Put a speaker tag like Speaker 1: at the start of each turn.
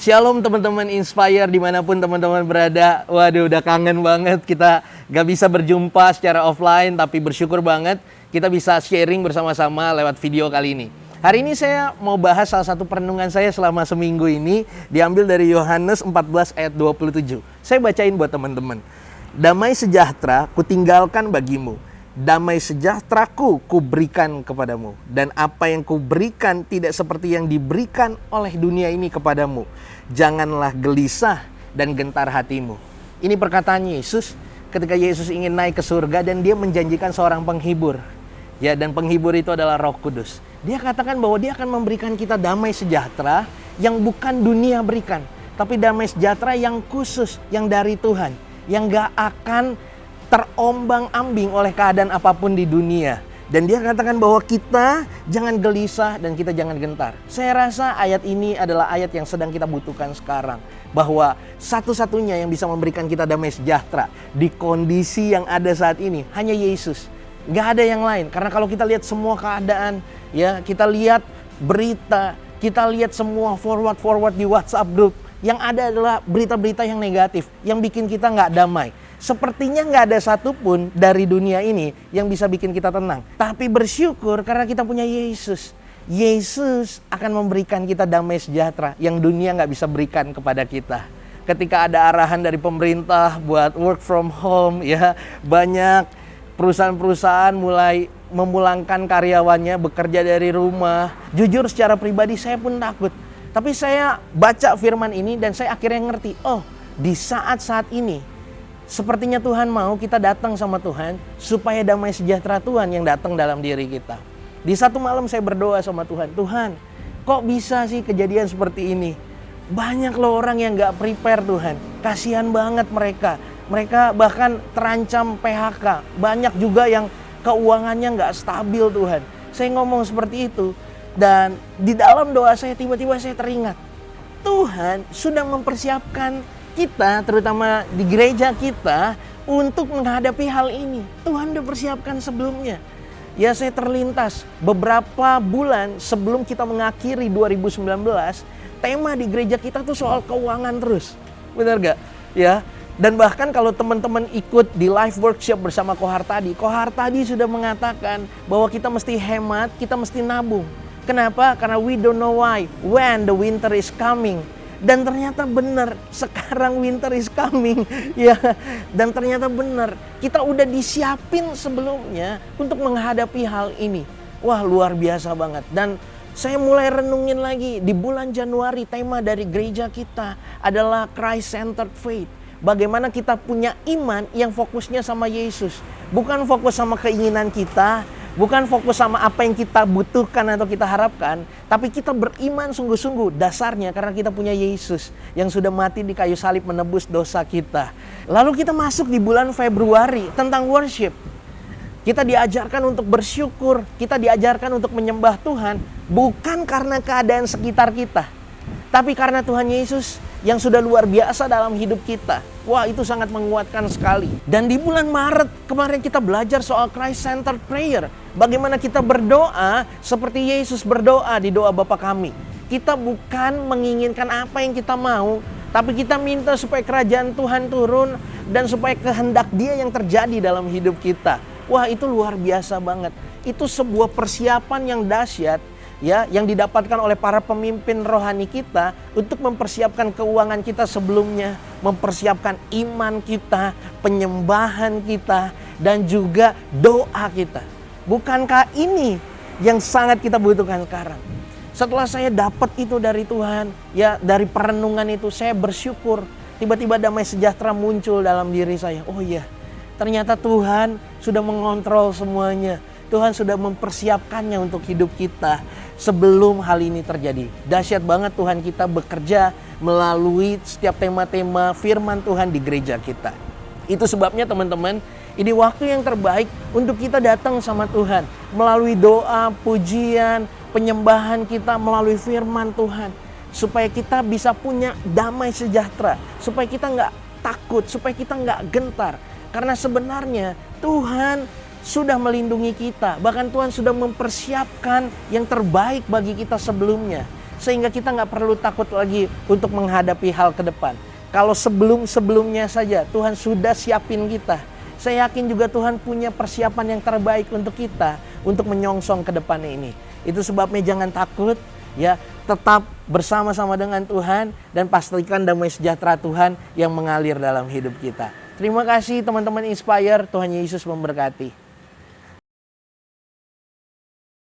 Speaker 1: Shalom teman-teman Inspire dimanapun teman-teman berada. Waduh, udah kangen banget, kita gak bisa berjumpa secara offline, tapi bersyukur banget kita bisa sharing bersama-sama lewat video kali ini. Hari ini saya mau bahas salah satu perenungan saya selama seminggu ini, diambil dari Yohanes 14 ayat 27. Saya bacain buat teman-teman. Damai sejahtera kutinggalkan bagimu, damai sejahteraku kuberikan kepadamu, dan apa yang kuberikan tidak seperti yang diberikan oleh dunia ini kepadamu. Janganlah gelisah dan gentar hatimu. Ini perkataan Yesus ketika Yesus ingin naik ke surga dan dia menjanjikan seorang penghibur. Ya, dan penghibur itu adalah Roh Kudus. Dia katakan bahwa dia akan memberikan kita damai sejahtera yang bukan dunia berikan, tapi damai sejahtera yang khusus, yang dari Tuhan, yang gak akan terombang-ambing oleh keadaan apapun di dunia. Dan dia katakan bahwa kita jangan gelisah dan kita jangan gentar. Saya rasa ayat ini adalah ayat yang sedang kita butuhkan sekarang. Bahwa satu-satunya yang bisa memberikan kita damai sejahtera di kondisi yang ada saat ini hanya Yesus. Gak ada yang lain. Karena kalau kita lihat semua keadaan, ya, kita lihat berita, kita lihat semua forward di WhatsApp group, yang ada adalah berita-berita yang negatif, yang bikin kita gak damai. Sepertinya nggak ada satupun dari dunia ini yang bisa bikin kita tenang. Tapi bersyukur karena kita punya Yesus. Yesus akan memberikan kita damai sejahtera yang dunia nggak bisa berikan kepada kita. Ketika ada arahan dari pemerintah buat work from home, ya, banyak perusahaan-perusahaan mulai memulangkan karyawannya bekerja dari rumah. Jujur secara pribadi saya pun takut. Tapi saya baca firman ini dan saya akhirnya ngerti, oh, di saat-saat ini sepertinya Tuhan mau kita datang sama Tuhan supaya damai sejahtera Tuhan yang datang dalam diri kita. Di satu malam saya berdoa sama Tuhan, Tuhan, kok bisa sih kejadian seperti ini? Banyak loh orang yang gak prepare Tuhan. Kasihan banget mereka. Mereka bahkan terancam PHK. Banyak juga yang keuangannya gak stabil Tuhan. Saya ngomong seperti itu. Dan di dalam doa saya tiba-tiba saya teringat, Tuhan sudah mempersiapkan kita, terutama di gereja kita, untuk menghadapi hal ini. Tuhan udah persiapkan sebelumnya. Ya, saya terlintas beberapa bulan sebelum kita mengakhiri 2019, tema di gereja kita tuh soal keuangan terus. Benar gak? Ya. Dan bahkan kalau teman-teman ikut di live workshop bersama Kohar tadi sudah mengatakan bahwa kita mesti hemat, kita mesti nabung. Kenapa? Karena we don't know why, when the winter is coming. Dan ternyata benar, sekarang winter is coming, ya. Dan ternyata benar, kita udah disiapin sebelumnya untuk menghadapi hal ini. Wah, luar biasa banget. Dan saya mulai renungin lagi, di bulan Januari tema dari gereja kita adalah Christ-centered faith. Bagaimana kita punya iman yang fokusnya sama Yesus. Bukan fokus sama keinginan kita, bukan fokus sama apa yang kita butuhkan atau kita harapkan, tapi kita beriman sungguh-sungguh dasarnya karena kita punya Yesus yang sudah mati di kayu salib menebus dosa kita. Lalu kita masuk di bulan Februari tentang worship. Kita diajarkan untuk bersyukur, kita diajarkan untuk menyembah Tuhan, bukan karena keadaan sekitar kita, tapi karena Tuhan Yesus yang sudah luar biasa dalam hidup kita. Wah, itu sangat menguatkan sekali. Dan di bulan Maret kemarin kita belajar soal Christ-centered prayer. Bagaimana kita berdoa seperti Yesus berdoa di doa Bapa kami. Kita bukan menginginkan apa yang kita mau, tapi kita minta supaya kerajaan Tuhan turun dan supaya kehendak Dia yang terjadi dalam hidup kita. Wah, itu luar biasa banget. Itu sebuah persiapan yang dahsyat, ya, yang didapatkan oleh para pemimpin rohani kita untuk mempersiapkan keuangan kita sebelumnya, mempersiapkan iman kita, penyembahan kita, dan juga doa kita. Bukankah ini yang sangat kita butuhkan sekarang? Setelah saya dapat itu dari Tuhan, ya, dari perenungan itu saya bersyukur. Tiba-tiba damai sejahtera muncul dalam diri saya. Oh iya, ternyata Tuhan sudah mengontrol semuanya. Tuhan sudah mempersiapkannya untuk hidup kita sebelum hal ini terjadi. Dahsyat banget Tuhan kita bekerja melalui setiap tema-tema firman Tuhan di gereja kita. Itu sebabnya teman-teman, ini waktu yang terbaik untuk kita datang sama Tuhan. Melalui doa, pujian, penyembahan kita melalui firman Tuhan. Supaya kita bisa punya damai sejahtera. Supaya kita nggak takut, supaya kita nggak gentar. Karena sebenarnya Tuhan sudah melindungi kita. Bahkan Tuhan sudah mempersiapkan yang terbaik bagi kita sebelumnya. sehingga kita nggak perlu takut lagi untuk menghadapi hal ke depan. Kalau sebelum-sebelumnya saja Tuhan sudah siapin kita. Saya yakin juga Tuhan punya persiapan yang terbaik untuk kita, untuk menyongsong ke depan ini. Itu sebabnya jangan takut, ya, tetap bersama-sama dengan Tuhan dan pastikan damai sejahtera Tuhan yang mengalir dalam hidup kita. Terima kasih teman-teman Inspire, Tuhan Yesus memberkati.